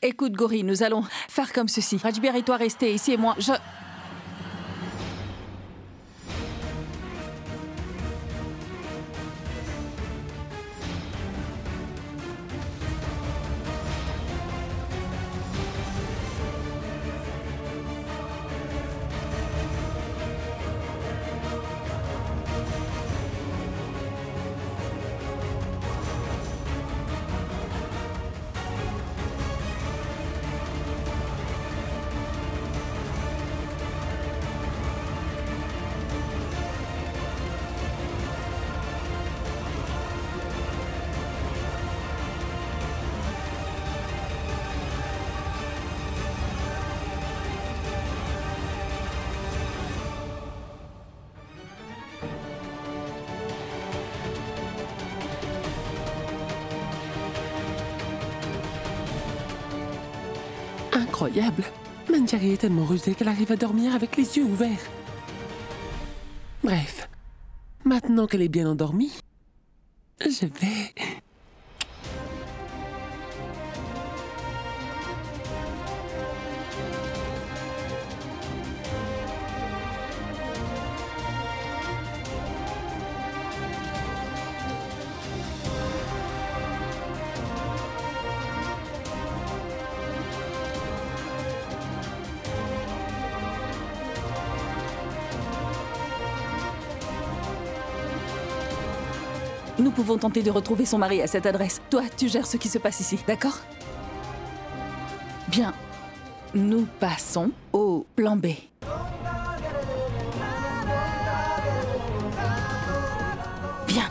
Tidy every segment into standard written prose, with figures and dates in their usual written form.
Écoute, Gauri, nous allons faire comme ceci. Rajbir et toi restez ici et moi, je... Incroyable. Manjari est tellement rusée qu'elle arrive à dormir avec les yeux ouverts. Bref, maintenant qu'elle est bien endormie, je vais... Nous pouvons tenter de retrouver son mari à cette adresse. Toi, tu gères ce qui se passe ici, d'accord? Bien. Nous passons au plan B. Bien.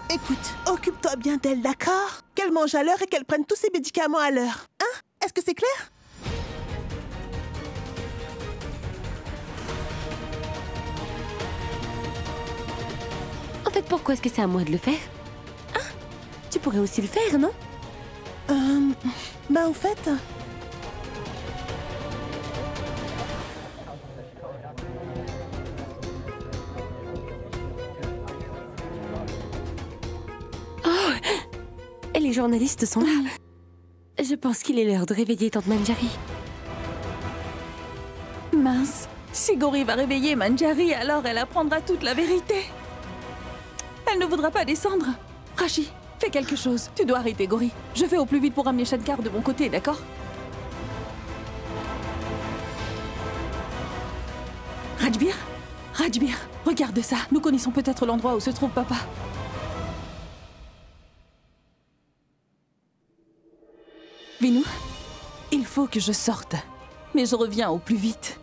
Écoute, occupe-toi bien d'elle, d'accord? Qu'elle mange à l'heure et qu'elle prenne tous ses médicaments à l'heure. Hein? Est-ce que c'est clair? En fait, pourquoi est-ce que c'est à moi de le faire? Hein? Tu pourrais aussi le faire, non? Bah, en fait... Et les journalistes sont là. Je pense qu'il est l'heure de réveiller Tante Manjari. Mince. Si Gauri va réveiller Manjari, alors elle apprendra toute la vérité. Elle ne voudra pas descendre. Rashi, fais quelque chose. Tu dois arrêter, Gauri. Je fais au plus vite pour ramener Shankar de mon côté, d'accord? Rajbir? Rajbir, regarde ça. Nous connaissons peut-être l'endroit où se trouve papa. Vinu, il faut que je sorte. Mais je reviens au plus vite.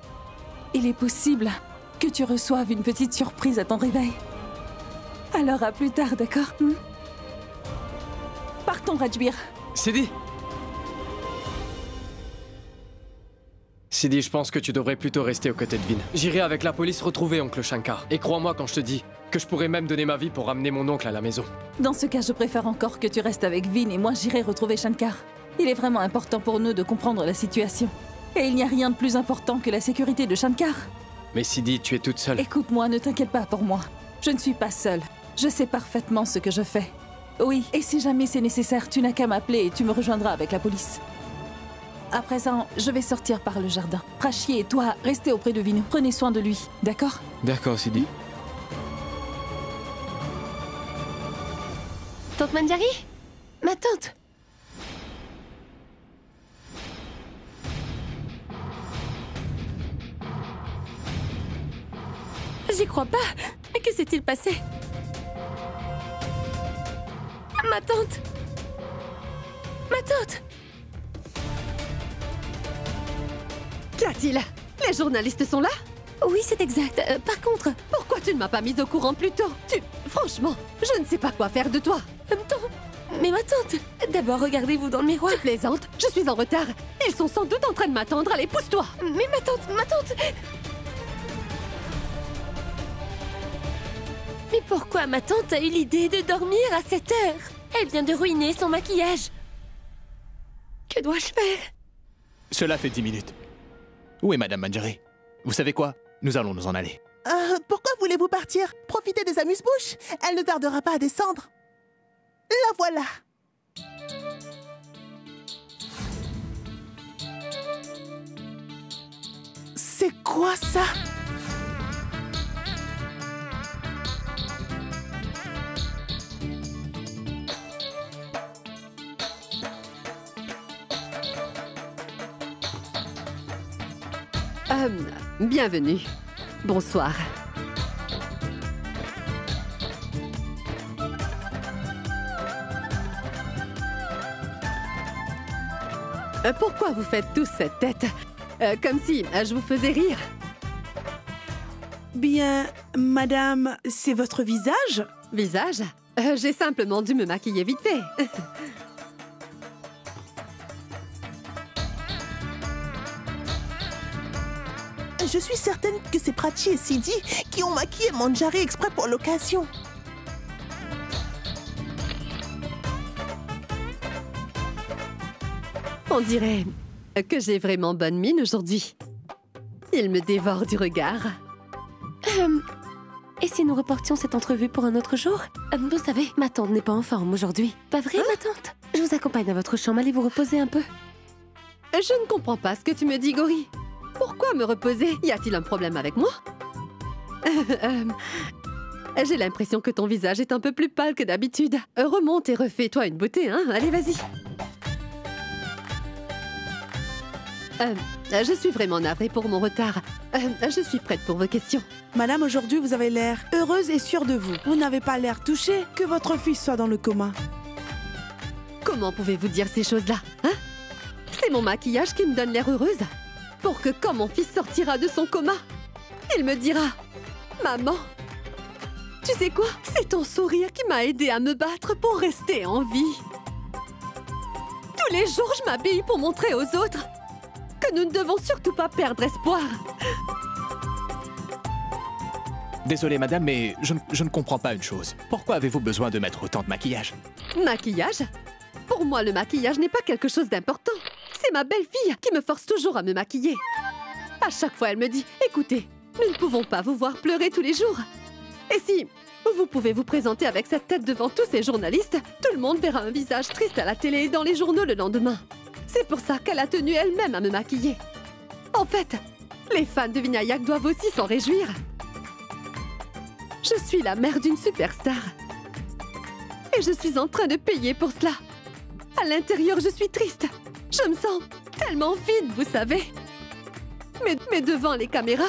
Il est possible que tu reçoives une petite surprise à ton réveil. Alors à plus tard, d'accord? Partons, Rajbir. Sidi! Sidi, je pense que tu devrais plutôt rester aux côtés de Vin. J'irai avec la police retrouver oncle Shankar. Et crois-moi quand je te dis que je pourrais même donner ma vie pour ramener mon oncle à la maison. Dans ce cas, je préfère encore que tu restes avec Vin et moi j'irai retrouver Shankar. Il est vraiment important pour nous de comprendre la situation. Et il n'y a rien de plus important que la sécurité de Shankar. Mais Sidi, tu es toute seule. Écoute-moi, ne t'inquiète pas pour moi. Je ne suis pas seule. Je sais parfaitement ce que je fais. Oui, et si jamais c'est nécessaire, tu n'as qu'à m'appeler et tu me rejoindras avec la police. À présent, je vais sortir par le jardin. Rashi et toi, restez auprès de Vinu. Prenez soin de lui, d'accord? D'accord, Sidi. Tante Manjari? Ma tante! J'y crois pas. Mais que s'est-il passé? Ma tante! Ma tante! Qu'y a-t-il? Les journalistes sont là? Oui, c'est exact. Par contre... Pourquoi tu ne m'as pas mise au courant plus tôt? Franchement, je ne sais pas quoi faire de toi. Mais ma tante... D'abord, regardez-vous dans le miroir. Tu plaisantes? Je suis en retard. Ils sont sans doute en train de m'attendre. Allez, pousse-toi! Mais ma tante... Mais pourquoi ma tante a eu l'idée de dormir à cette heure? Elle vient de ruiner son maquillage. Que dois-je faire? Cela fait 10 minutes. Où est Madame Manjari? Vous savez quoi? Nous allons nous en aller. Pourquoi voulez-vous partir? Profitez des amuse-bouches. Elle ne tardera pas à descendre. La voilà. C'est quoi ça? Bienvenue. Bonsoir. Pourquoi vous faites tous cette tête? Comme si je vous faisais rire. Bien, madame, c'est votre visage? Visage? J'ai simplement dû me maquiller vite fait. Je suis certaine que c'est Prachi et Sidi qui ont maquillé Manjari exprès pour l'occasion. On dirait que j'ai vraiment bonne mine aujourd'hui. Il me dévore du regard. Et si nous reportions cette entrevue pour un autre jour? Vous savez, ma tante n'est pas en forme aujourd'hui. Pas vrai, ma tante? Je vous accompagne à votre chambre, allez vous reposer un peu. Je ne comprends pas ce que tu me dis, Gori. Pourquoi me reposer? Y a-t-il un problème avec moi? J'ai l'impression que ton visage est un peu plus pâle que d'habitude. Remonte et refais-toi une beauté, hein? Allez, vas-y. Je suis vraiment navrée pour mon retard. Je suis prête pour vos questions. Madame, aujourd'hui, vous avez l'air heureuse et sûre de vous. Vous n'avez pas l'air touchée que votre fils soit dans le coma. Comment pouvez-vous dire ces choses-là, hein? C'est mon maquillage qui me donne l'air heureuse. Pour que quand mon fils sortira de son coma, il me dira « Maman, tu sais quoi? C'est ton sourire qui m'a aidé à me battre pour rester en vie. » Tous les jours, je m'habille pour montrer aux autres que nous ne devons surtout pas perdre espoir. Désolé, madame, mais je ne comprends pas une chose. Pourquoi avez-vous besoin de mettre autant de maquillage? Maquillage? Pour moi, le maquillage n'est pas quelque chose d'important. C'est ma belle-fille qui me force toujours à me maquiller. À chaque fois, elle me dit « Écoutez, nous ne pouvons pas vous voir pleurer tous les jours. Et si vous pouvez vous présenter avec cette tête devant tous ces journalistes, tout le monde verra un visage triste à la télé et dans les journaux le lendemain. » C'est pour ça qu'elle a tenu elle-même à me maquiller. En fait, les fans de Vinayak doivent aussi s'en réjouir. Je suis la mère d'une superstar. Et je suis en train de payer pour cela. À l'intérieur, je suis triste. Je me sens tellement vide, vous savez. Mais devant les caméras,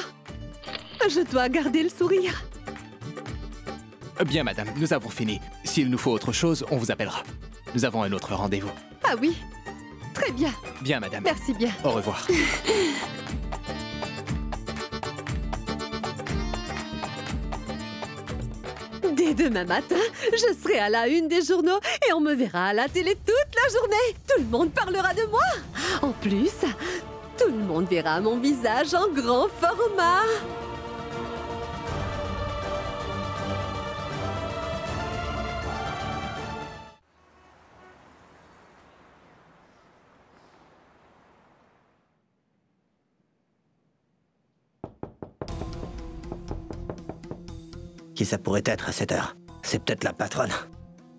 je dois garder le sourire. Bien, madame, nous avons fini. S'il nous faut autre chose, on vous appellera. Nous avons un autre rendez-vous. Ah oui? Très bien. Bien, madame. Merci bien. Au revoir. Dès demain matin, je serai à la une des journaux et on me verra à la télé toute la journée. Tout le monde parlera de moi. En plus, tout le monde verra mon visage en grand format. Qui ça pourrait être à cette heure? C'est peut-être la patronne.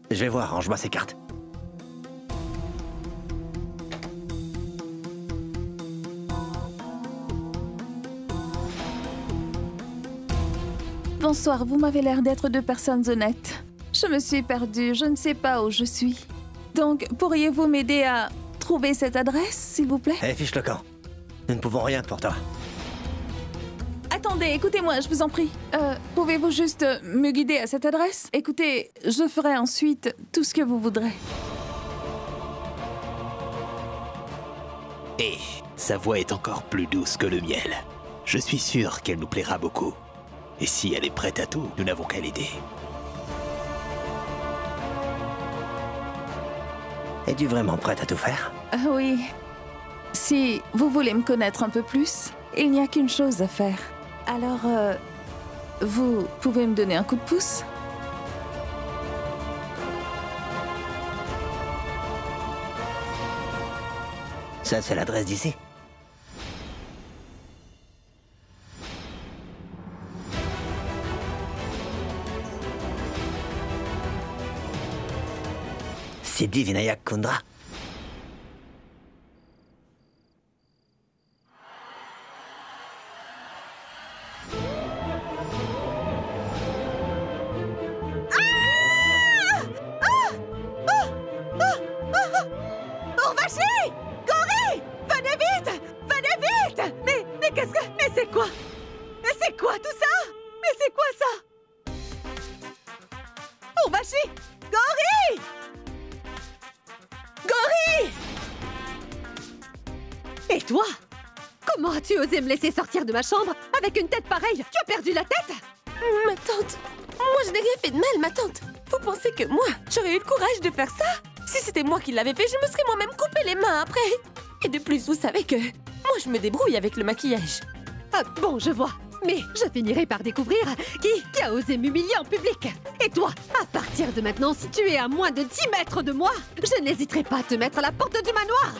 Je vais voir, range-moi ces cartes. Bonsoir, vous m'avez l'air d'être deux personnes honnêtes. Je me suis perdue, je ne sais pas où je suis. Donc, pourriez-vous m'aider à trouver cette adresse, s'il vous plaît? Fiche le camp. Nous ne pouvons rien pour toi. Attendez, écoutez-moi, je vous en prie. Pouvez-vous juste me guider à cette adresse? Écoutez, je ferai ensuite tout ce que vous voudrez. Et sa voix est encore plus douce que le miel. Je suis sûr qu'elle nous plaira beaucoup. Et si elle est prête à tout, nous n'avons qu'à l'aider. Es-tu vraiment prête à tout faire? Oui. Si vous voulez me connaître un peu plus, il n'y a qu'une chose à faire. Alors, vous pouvez me donner un coup de pouce? Ça, c'est l'adresse d'ici. Siddhi Vinayak Kundra. Urvashi! Gauri! Venez vite! Venez vite! Mais qu'est-ce que... Mais c'est quoi? Mais c'est quoi tout ça? Mais c'est quoi ça? Urvashi! Gauri! Gauri! Et toi? Comment as-tu osé me laisser sortir de ma chambre avec une tête pareille? Tu as perdu la tête? Ma tante, moi je n'ai rien fait de mal, ma tante. Vous pensez que moi, j'aurais eu le courage de faire ça? Si c'était moi qui l'avais fait, je me serais moi-même coupé les mains après. Et de plus, vous savez que moi je me débrouille avec le maquillage. Ah, bon, je vois. Mais je finirai par découvrir qui a osé m'humilier en public. Et toi, à partir de maintenant, si tu es à moins de 10 mètres de moi, je n'hésiterai pas à te mettre à la porte du manoir.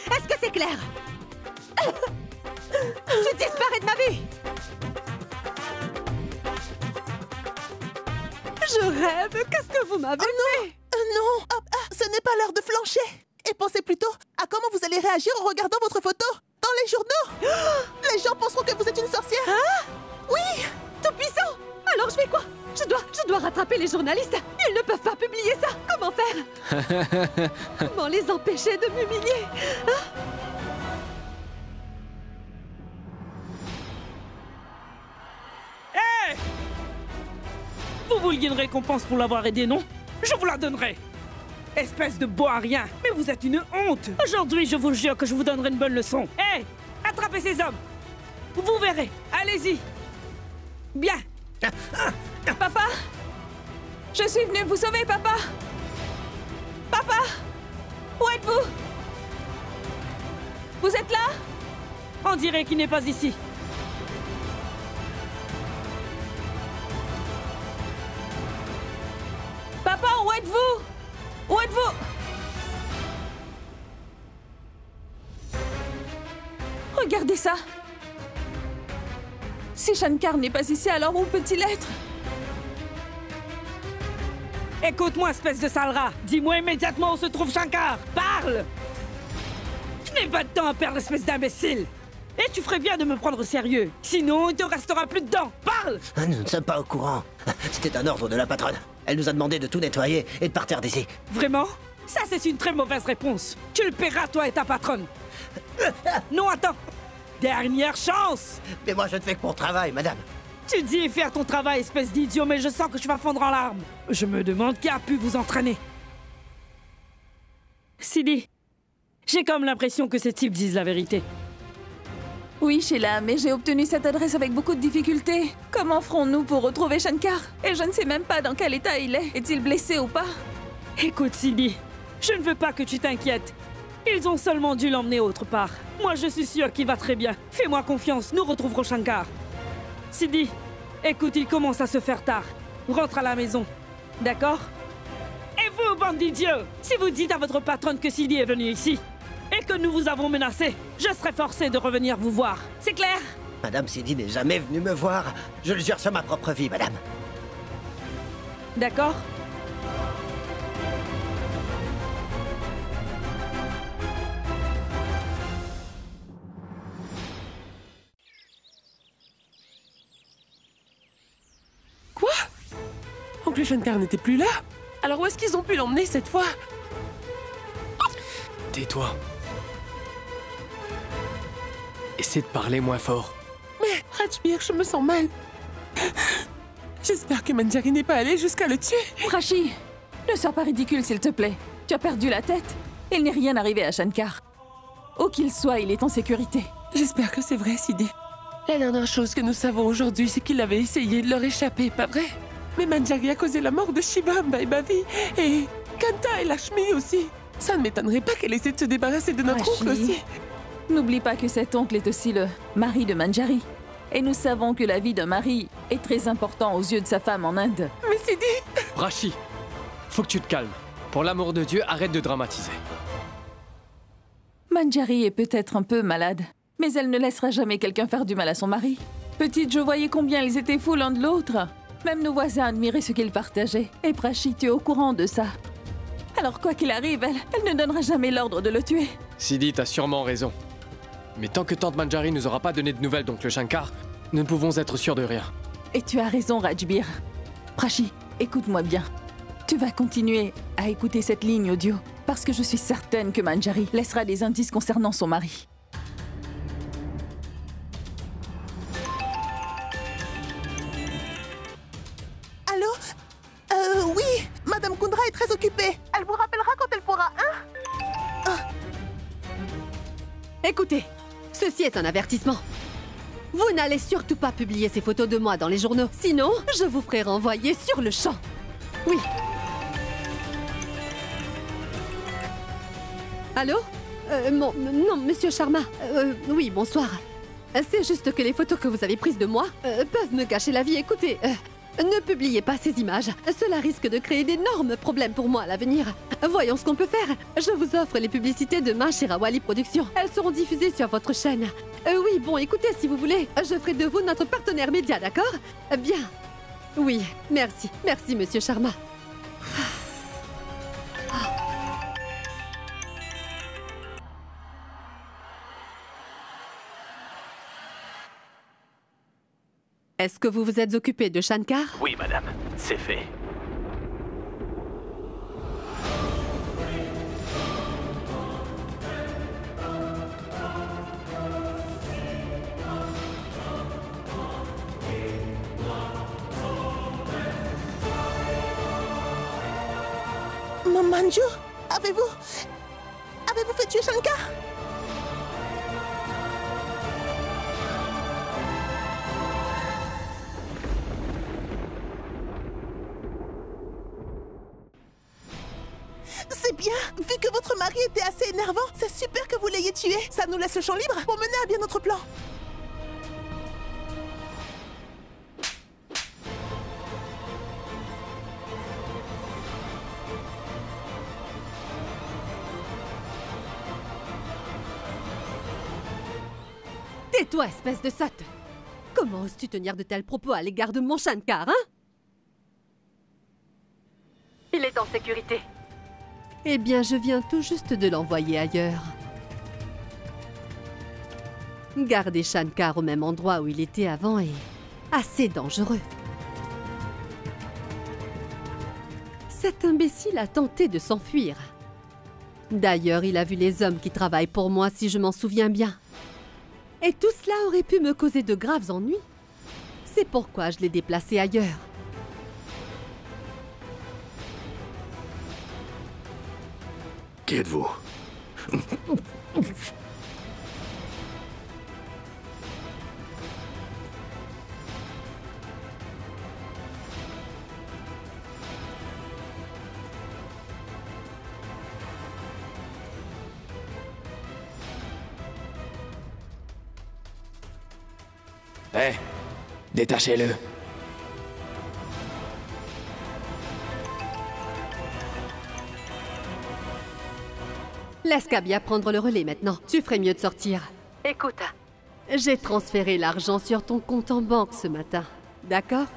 Est-ce que c'est clair? Tu disparais de ma vie. Je rêve. Qu'est-ce que vous m'avez fait? Non, ce n'est pas l'heure de flancher. Et pensez plutôt à comment vous allez réagir en regardant votre photo dans les journaux. Les gens penseront que vous êtes une sorcière. Hein? Oui. Tout puissant. Alors je fais quoi? Je dois rattraper les journalistes. Ils ne peuvent pas publier ça. Comment faire? Comment les empêcher de m'humilier? Hé! Vous vouliez une récompense pour l'avoir aidé, non? Je vous la donnerai. Espèce de beau à rien. Mais vous êtes une honte. Aujourd'hui, je vous jure que je vous donnerai une bonne leçon. Hé! Attrapez ces hommes. Vous verrez. Allez-y. Bien. Papa! Je suis venue vous sauver, papa! Papa! Où êtes-vous? Vous êtes là? On dirait qu'il n'est pas ici. Papa, où êtes-vous? Où êtes-vous? Regardez ça! Si Shankar n'est pas ici, alors où peut-il être? Écoute-moi, espèce de sale rat. Dis-moi immédiatement où se trouve Shankar. Parle! Je n'ai pas de temps à perdre, espèce d'imbécile. Et tu ferais bien de me prendre au sérieux. Sinon, il te restera plus de dents. Parle! Nous ne sommes pas au courant. C'était un ordre de la patronne. Elle nous a demandé de tout nettoyer et de partir d'ici. Vraiment? Ça, c'est une très mauvaise réponse. Tu le paieras, toi et ta patronne. Non, attends. Dernière chance! Mais moi, je ne fais que mon travail, madame. Tu dis faire ton travail, espèce d'idiot, mais je sens que tu vas fondre en larmes. Je me demande qui a pu vous entraîner. Siddhi, j'ai comme l'impression que ces types disent la vérité. Oui, Sheila, mais j'ai obtenu cette adresse avec beaucoup de difficultés. Comment ferons-nous pour retrouver Shankar? Et je ne sais même pas dans quel état il est. Est-il blessé ou pas? Écoute, Siddhi, je ne veux pas que tu t'inquiètes. Ils ont seulement dû l'emmener autre part. Moi, je suis sûre qu'il va très bien. Fais-moi confiance, nous retrouverons Shankar. Siddhi, écoute, il commence à se faire tard. Rentre à la maison, d'accord? Et vous, bande d'idiots, si vous dites à votre patronne que Siddhi est venu ici et que nous vous avons menacé, je serai forcé de revenir vous voir. C'est clair? Madame Siddhi n'est jamais venue me voir. Je le jure sur ma propre vie, madame. D'accord? Quoi? Oncle Shankar n'était plus là? Alors où est-ce qu'ils ont pu l'emmener cette fois? Tais-toi. Essaie de parler moins fort. Mais Rajbir, je me sens mal. J'espère que Manjari n'est pas allé jusqu'à le tuer. Prachi, ne sois pas ridicule, s'il te plaît. Tu as perdu la tête. Il n'est rien arrivé à Shankar. Où qu'il soit, il est en sécurité. J'espère que c'est vrai, Siddhi. La dernière chose que nous savons aujourd'hui, c'est qu'il avait essayé de leur échapper, pas vrai? Mais Manjari a causé la mort de Shivamba et Bavi, et Kanta et Lakshmi aussi. Ça ne m'étonnerait pas qu'elle essaie de se débarrasser de notre oncle aussi. N'oublie pas que cet oncle est aussi le mari de Manjari. Et nous savons que la vie d'un mari est très important aux yeux de sa femme en Inde. Mais Siddhi... Prachi, faut que tu te calmes. Pour l'amour de Dieu, arrête de dramatiser. Manjari est peut-être un peu malade, mais elle ne laissera jamais quelqu'un faire du mal à son mari. Petite, je voyais combien ils étaient fous l'un de l'autre. Même nos voisins admiraient ce qu'ils partageaient. Et Prachi, tu es au courant de ça. Alors quoi qu'il arrive, elle ne donnera jamais l'ordre de le tuer. Sidi, t'as sûrement raison. Mais tant que Tante Manjari nous aura pas donné de nouvelles d'Oncle Shankar, nous ne pouvons être sûrs de rien. Et tu as raison, Rajbir. Prachi, écoute-moi bien. Tu vas continuer à écouter cette ligne audio, parce que je suis certaine que Manjari laissera des indices concernant son mari. Allô? Oui, Madame Kundra est très occupée. Elle vous rappellera quand elle pourra, hein? Écoutez, ceci est un avertissement. Vous n'allez surtout pas publier ces photos de moi dans les journaux. Sinon, je vous ferai renvoyer sur le champ. Oui. Allô? Non, Monsieur Sharma. Oui, bonsoir. C'est juste que les photos que vous avez prises de moi peuvent me gâcher la vie. Écoutez, ne publiez pas ces images. Cela risque de créer d'énormes problèmes pour moi à l'avenir. Voyons ce qu'on peut faire. Je vous offre les publicités demain chez Rawali Productions. Elles seront diffusées sur votre chaîne. Oui, bon, écoutez, si vous voulez, je ferai de vous notre partenaire média, d'accord? Bien. Oui, merci. Merci, Monsieur Sharma. Est-ce que vous vous êtes occupé de Shankar? Oui, madame, c'est fait. Manju, avez-vous fait tuer Shankar? C'est bien. Vu que votre mari était assez énervant, c'est super que vous l'ayez tué. Ça nous laisse le champ libre pour mener à bien notre plan. Tais-toi, espèce de sotte! Comment oses-tu tenir de tels propos à l'égard de mon Shankar, hein? Il est en sécurité. Eh bien, je viens tout juste de l'envoyer ailleurs. Garder Shankar au même endroit où il était avant est assez dangereux. Cet imbécile a tenté de s'enfuir. D'ailleurs, il a vu les hommes qui travaillent pour moi, si je m'en souviens bien. Et tout cela aurait pu me causer de graves ennuis. C'est pourquoi je l'ai déplacé ailleurs. Qui êtes-vous? Hé, détachez-le. Laisse Kabia prendre le relais maintenant. Tu ferais mieux de sortir. Écoute, j'ai transféré l'argent sur ton compte en banque ce matin. D'accord?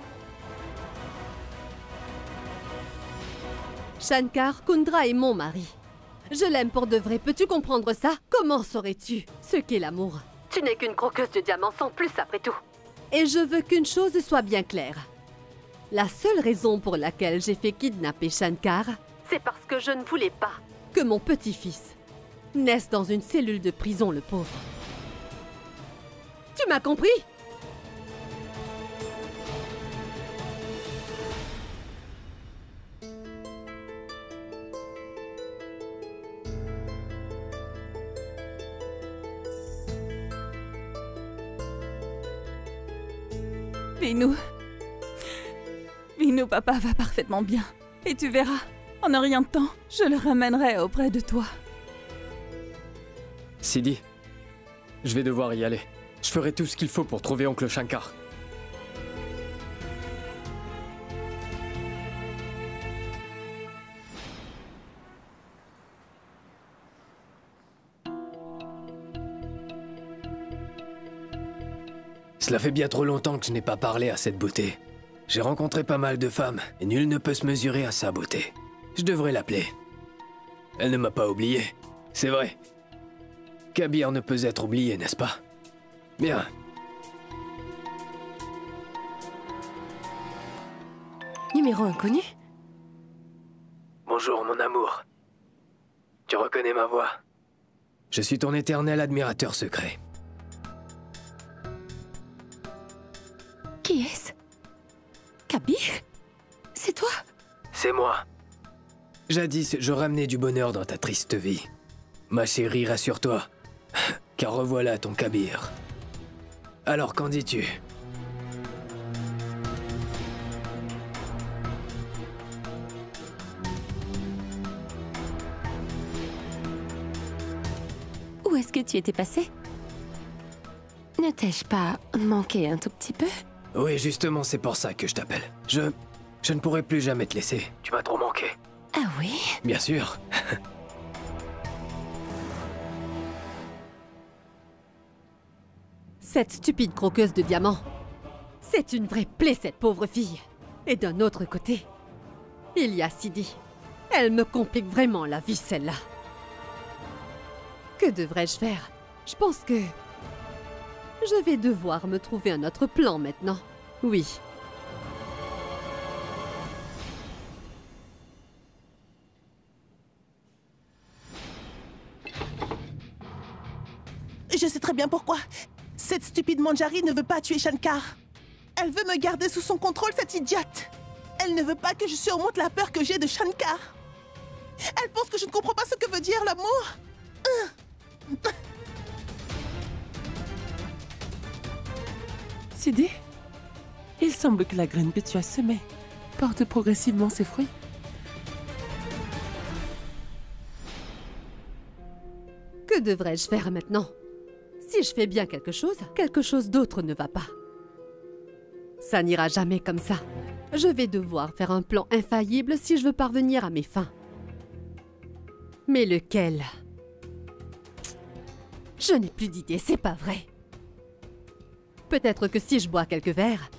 Shankar Kundra est mon mari. Je l'aime pour de vrai. Peux-tu comprendre ça? Comment saurais-tu ce qu'est l'amour? Tu n'es qu'une croqueuse de diamants sans plus après tout. Et je veux qu'une chose soit bien claire. La seule raison pour laquelle j'ai fait kidnapper Shankar, c'est parce que je ne voulais pas que mon petit-fils naisse dans une cellule de prison, le pauvre. Tu m'as compris? Vinou, papa va parfaitement bien. Et tu verras, en un rien de temps, je le ramènerai auprès de toi. Sidi, je vais devoir y aller. Je ferai tout ce qu'il faut pour trouver Oncle Shankar. Cela fait bien trop longtemps que je n'ai pas parlé à cette beauté. J'ai rencontré pas mal de femmes, et nul ne peut se mesurer à sa beauté. Je devrais l'appeler. Elle ne m'a pas oublié. C'est vrai. Kabir ne peut être oublié, n'est-ce pas? Bien. Numéro inconnu? Bonjour, mon amour. Tu reconnais ma voix? Je suis ton éternel admirateur secret. Qui est-ce? Kabir? C'est toi? C'est moi. Jadis, je ramenais du bonheur dans ta triste vie. Ma chérie, rassure-toi, car revoilà ton Kabir. Alors, qu'en dis-tu? Où est-ce que tu étais passé? Ne t'ai-je pas manqué un tout petit peu? Oui, justement, c'est pour ça que je t'appelle. Je ne pourrai plus jamais te laisser. Tu m'as trop manqué. Ah oui? Bien sûr. Cette stupide croqueuse de diamants. C'est une vraie plaie, cette pauvre fille. Et d'un autre côté, il y a Sidi. Elle me complique vraiment la vie, celle-là. Que devrais-je faire? Je pense que... je vais devoir me trouver un autre plan maintenant. Oui. Je sais très bien pourquoi. Cette stupide Manjari ne veut pas tuer Shankar. Elle veut me garder sous son contrôle, cette idiote. Elle ne veut pas que je surmonte la peur que j'ai de Shankar. Elle pense que je ne comprends pas ce que veut dire l'amour. Sidi, il semble que la graine que tu as semée porte progressivement ses fruits. Que devrais-je faire maintenant? Si je fais bien quelque chose d'autre ne va pas. Ça n'ira jamais comme ça. Je vais devoir faire un plan infaillible si je veux parvenir à mes fins. Mais lequel? Je n'ai plus d'idée, c'est pas vrai. Peut-être que si je bois quelques verres,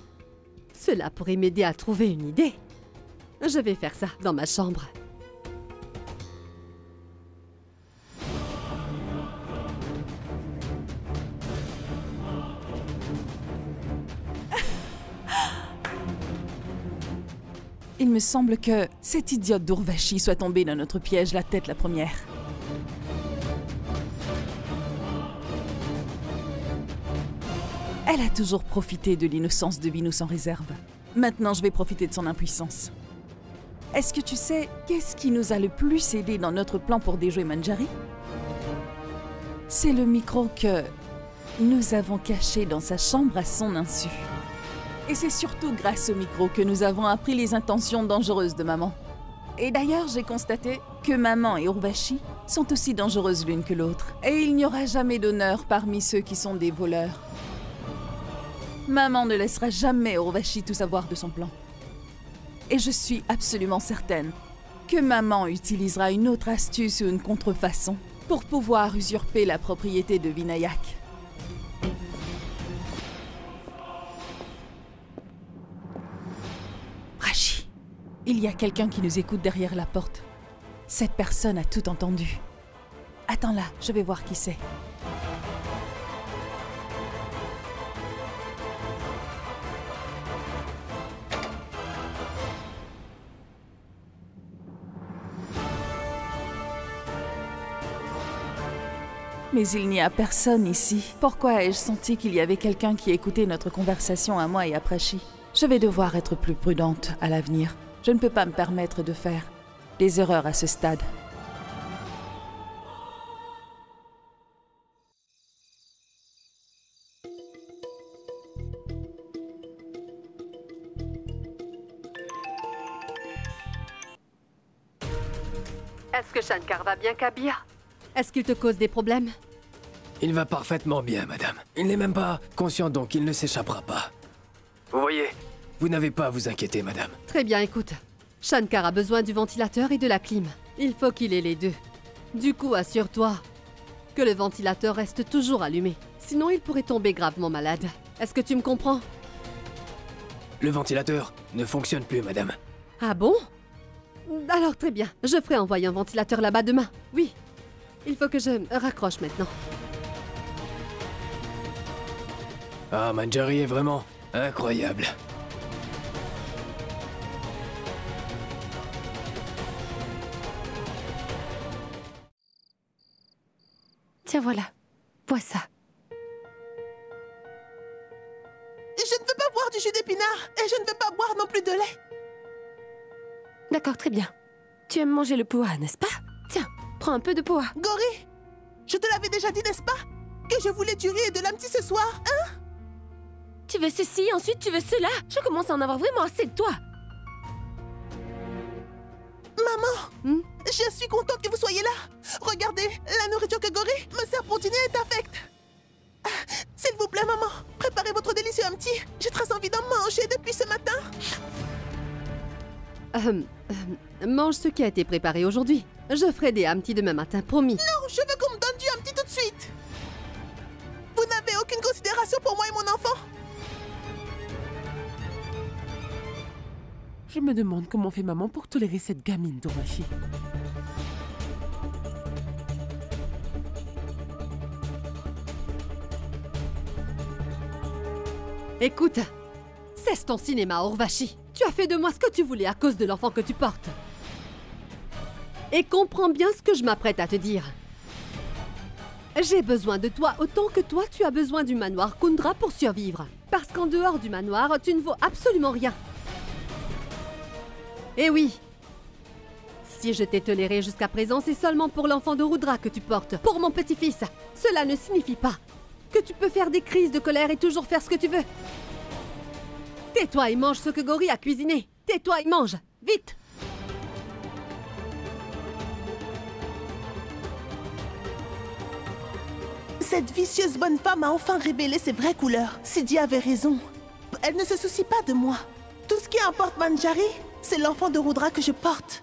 cela pourrait m'aider à trouver une idée. Je vais faire ça dans ma chambre. Il me semble que cette idiote d'Urvashi soit tombée dans notre piège la tête la première. Elle a toujours profité de l'innocence de Vinu sans réserve. Maintenant, je vais profiter de son impuissance. Est-ce que tu sais qu'est-ce qui nous a le plus aidé dans notre plan pour déjouer Manjari? C'est le micro que nous avons caché dans sa chambre à son insu. Et c'est surtout grâce au micro que nous avons appris les intentions dangereuses de maman. Et d'ailleurs, j'ai constaté que maman et Urvashi sont aussi dangereuses l'une que l'autre. Et il n'y aura jamais d'honneur parmi ceux qui sont des voleurs. Maman ne laissera jamais Urvashi tout savoir de son plan. Et je suis absolument certaine que maman utilisera une autre astuce ou une contrefaçon pour pouvoir usurper la propriété de Vinayak. Rashi, il y a quelqu'un qui nous écoute derrière la porte. Cette personne a tout entendu. Attends là, je vais voir qui c'est. Mais il n'y a personne ici. Pourquoi ai-je senti qu'il y avait quelqu'un qui écoutait notre conversation à moi et à Prachi? Je vais devoir être plus prudente à l'avenir. Je ne peux pas me permettre de faire des erreurs à ce stade. Est-ce que Shankar va bien, Kabir? Est-ce qu'il te cause des problèmes? Il va parfaitement bien, madame. Il n'est même pas conscient, donc il ne s'échappera pas. Vous voyez, vous n'avez pas à vous inquiéter, madame. Très bien, écoute. Shankar a besoin du ventilateur et de la clim. Il faut qu'il ait les deux. Du coup, assure-toi que le ventilateur reste toujours allumé. Sinon, il pourrait tomber gravement malade. Est-ce que tu me comprends? Le ventilateur ne fonctionne plus, madame. Ah bon? Alors très bien, je ferai envoyer un ventilateur là-bas demain. Oui, il faut que je raccroche maintenant. Ah, Manjari est vraiment incroyable. Tiens, voilà. Bois ça. Je ne veux pas boire du jus d'épinard et je ne veux pas boire non plus de lait. D'accord, très bien. Tu aimes manger le poa, n'est-ce pas? Tiens, prends un peu de poa. Gori, je te l'avais déjà dit, n'est-ce pas? Que je voulais du riz et de l'amti ce soir, hein? Tu veux ceci, ensuite tu veux cela. Je commence à en avoir vraiment assez de toi. Maman, je suis contente que vous soyez là. Regardez, la nourriture que Gori me sert pour dîner est infecte. S'il vous plaît, maman, préparez votre délicieux amti. J'ai très envie d'en manger depuis ce matin. Mange ce qui a été préparé aujourd'hui. Je ferai des amtis demain matin, promis. Non, je veux qu'on me donne du amti tout de suite. Vous n'avez aucune considération pour moi et mon enfant. Je me demande comment fait maman pour tolérer cette gamine d'Orachi. Écoute, cesse ton cinéma, Urvashi. Tu as fait de moi ce que tu voulais à cause de l'enfant que tu portes. Et comprends bien ce que je m'apprête à te dire. J'ai besoin de toi autant que toi tu as besoin du manoir Kundra pour survivre. Parce qu'en dehors du manoir, tu ne vaux absolument rien. Eh oui! Si je t'ai toléré jusqu'à présent, c'est seulement pour l'enfant de Rudra que tu portes, pour mon petit-fils. Cela ne signifie pas que tu peux faire des crises de colère et toujours faire ce que tu veux. Tais-toi et mange ce que Gori a cuisiné. Tais-toi et mange, vite! Cette vicieuse bonne femme a enfin révélé ses vraies couleurs. Sidi avait raison. Elle ne se soucie pas de moi. Tout ce qui importe Manjari, c'est l'enfant de Rudra que je porte.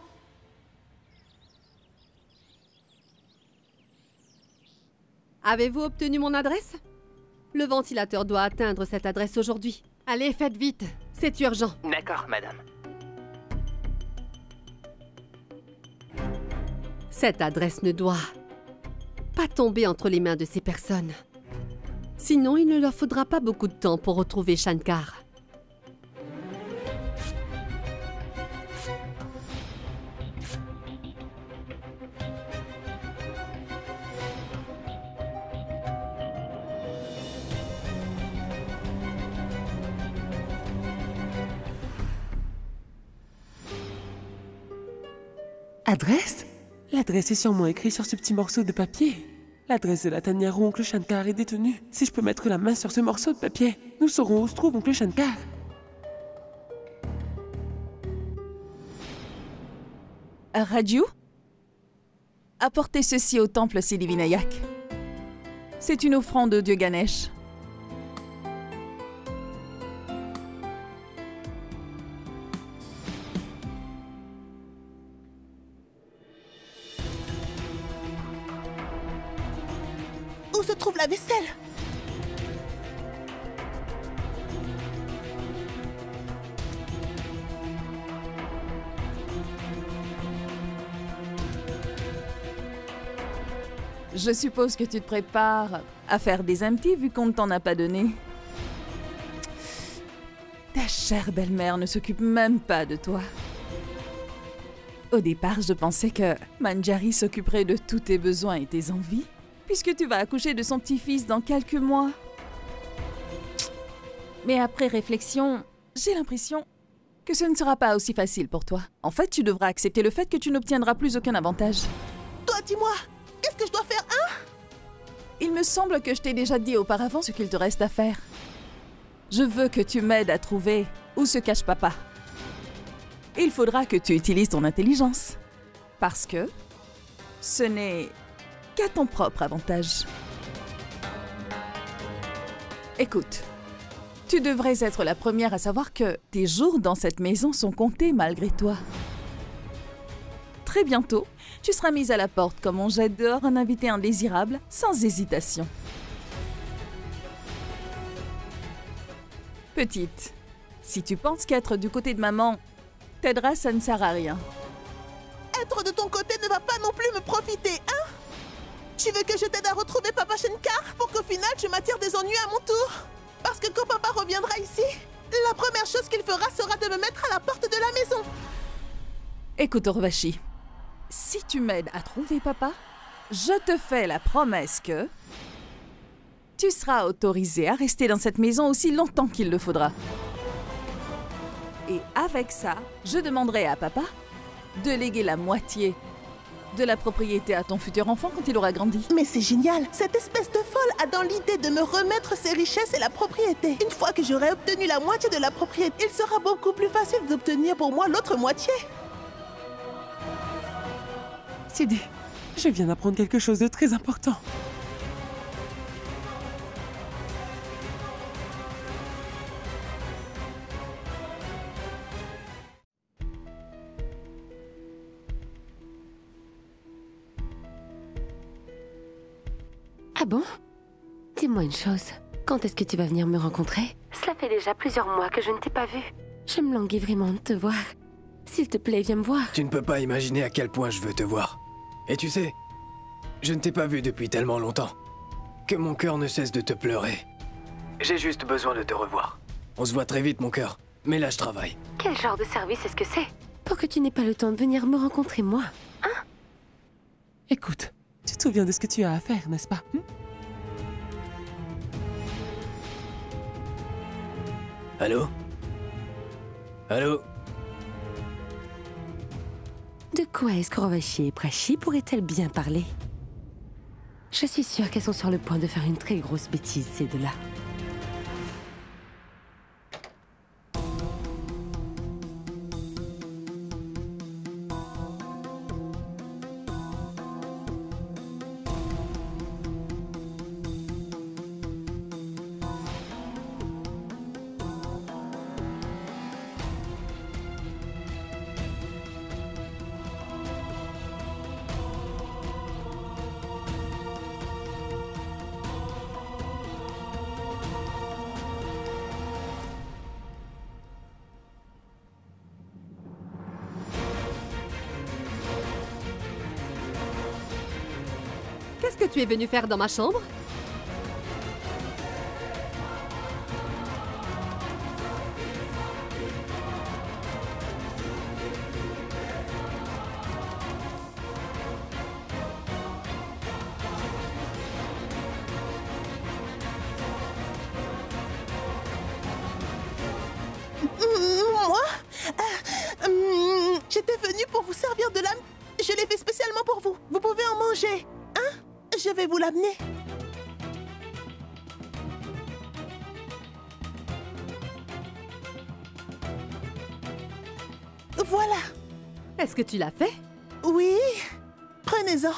Avez-vous obtenu mon adresse? Le ventilateur doit atteindre cette adresse aujourd'hui. Allez, faites vite. C'est urgent. D'accord, madame. Cette adresse ne doit pas tomber entre les mains de ces personnes. Sinon, il ne leur faudra pas beaucoup de temps pour retrouver Shankar. Adresse? L'adresse est sûrement écrite sur ce petit morceau de papier. L'adresse de la tanière où oncle Shankar est détenu. Si je peux mettre la main sur ce morceau de papier, nous saurons où se trouve oncle Shankar. Raju, apportez ceci au temple Siddhivinayak. C'est une offrande au dieu Ganesh. Où se trouve la vaisselle? Je suppose que tu te prépares à faire des amtis vu qu'on ne t'en a pas donné. Ta chère belle-mère ne s'occupe même pas de toi. Au départ, je pensais que Manjari s'occuperait de tous tes besoins et tes envies, puisque tu vas accoucher de son petit-fils dans quelques mois. Mais après réflexion, j'ai l'impression que ce ne sera pas aussi facile pour toi. En fait, tu devras accepter le fait que tu n'obtiendras plus aucun avantage. Toi, dis-moi, qu'est-ce que je dois faire, hein? Il me semble que je t'ai déjà dit auparavant ce qu'il te reste à faire. Je veux que tu m'aides à trouver où se cache papa. Il faudra que tu utilises ton intelligence. Parce que ce n'est qu'à ton propre avantage. Écoute, tu devrais être la première à savoir que tes jours dans cette maison sont comptés malgré toi. Très bientôt, tu seras mise à la porte comme on jette dehors un invité indésirable, sans hésitation. Petite, si tu penses qu'être du côté de maman t'aidera, ça ne sert à rien. Être de ton côté ne va pas non plus me profiter, hein? Tu veux que je t'aide à retrouver Papa Shankar pour qu'au final je m'attire des ennuis à mon tour? Parce que quand Papa reviendra ici, la première chose qu'il fera sera de me mettre à la porte de la maison. Écoute, Urvashi, si tu m'aides à trouver Papa, je te fais la promesse que tu seras autorisé à rester dans cette maison aussi longtemps qu'il le faudra. Et avec ça, je demanderai à Papa de léguer la moitié de la propriété à ton futur enfant quand il aura grandi. Mais c'est génial! Cette espèce de folle a dans l'idée de me remettre ses richesses et la propriété. Une fois que j'aurai obtenu la moitié de la propriété, il sera beaucoup plus facile d'obtenir pour moi l'autre moitié. Sidi, je viens d'apprendre quelque chose de très important. Ah bon? Dis-moi une chose. Quand est-ce que tu vas venir me rencontrer? Cela fait déjà plusieurs mois que je ne t'ai pas vu. Je me languis vraiment de te voir. S'il te plaît, viens me voir. Tu ne peux pas imaginer à quel point je veux te voir. Et tu sais, je ne t'ai pas vu depuis tellement longtemps que mon cœur ne cesse de te pleurer. J'ai juste besoin de te revoir. On se voit très vite, mon cœur. Mais là, je travaille. Quel genre de service est-ce que c'est? Pour que tu n'aies pas le temps de venir me rencontrer, moi. Hein? Écoute, tu te souviens de ce que tu as à faire, n'est-ce pas? Allô? Allô? De quoi est-ce qu'Urvashi et Prachi pourraient-elles bien parler? Je suis sûre qu'elles sont sur le point de faire une très grosse bêtise, ces deux-là. Qu'est-ce que tu es venu faire dans ma chambre? Moi? J'étais venue pour vous servir de l'âme. Je l'ai fait spécialement pour vous. Vous pouvez en manger. Hein? Je vais vous l'amener. Voilà. Est-ce que tu l'as fait? Oui. Prenez-en.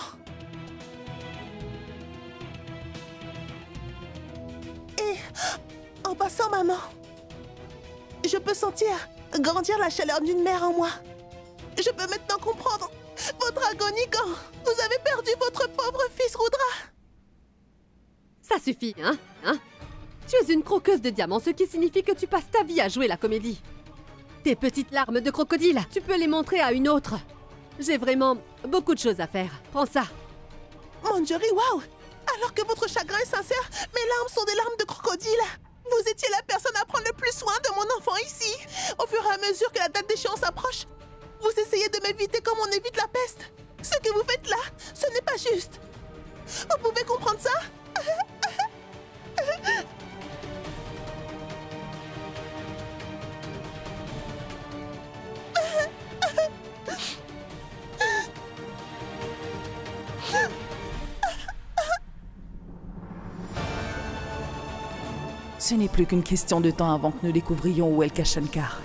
Et en passant, maman, je peux sentir grandir la chaleur d'une mère en moi. Je peux maintenant comprendre votre agonie quand vous avez perdu votre pauvre fils Rudra. Ça suffit, hein? Tu es une croqueuse de diamants, ce qui signifie que tu passes ta vie à jouer la comédie. Tes petites larmes de crocodile, tu peux les montrer à une autre. J'ai vraiment beaucoup de choses à faire. Prends ça. Manjari, waouh! Alors que votre chagrin est sincère, mes larmes sont des larmes de crocodile. Vous étiez la personne à prendre le plus soin de mon enfant ici. Au fur et à mesure que la date d'échéance approche, vous essayez de m'éviter comme on évite la peste. Ce que vous faites là, ce n'est pas juste. Vous pouvez comprendre ça? Ce n'est plus qu'une question de temps avant que nous découvrions où est le Shankar.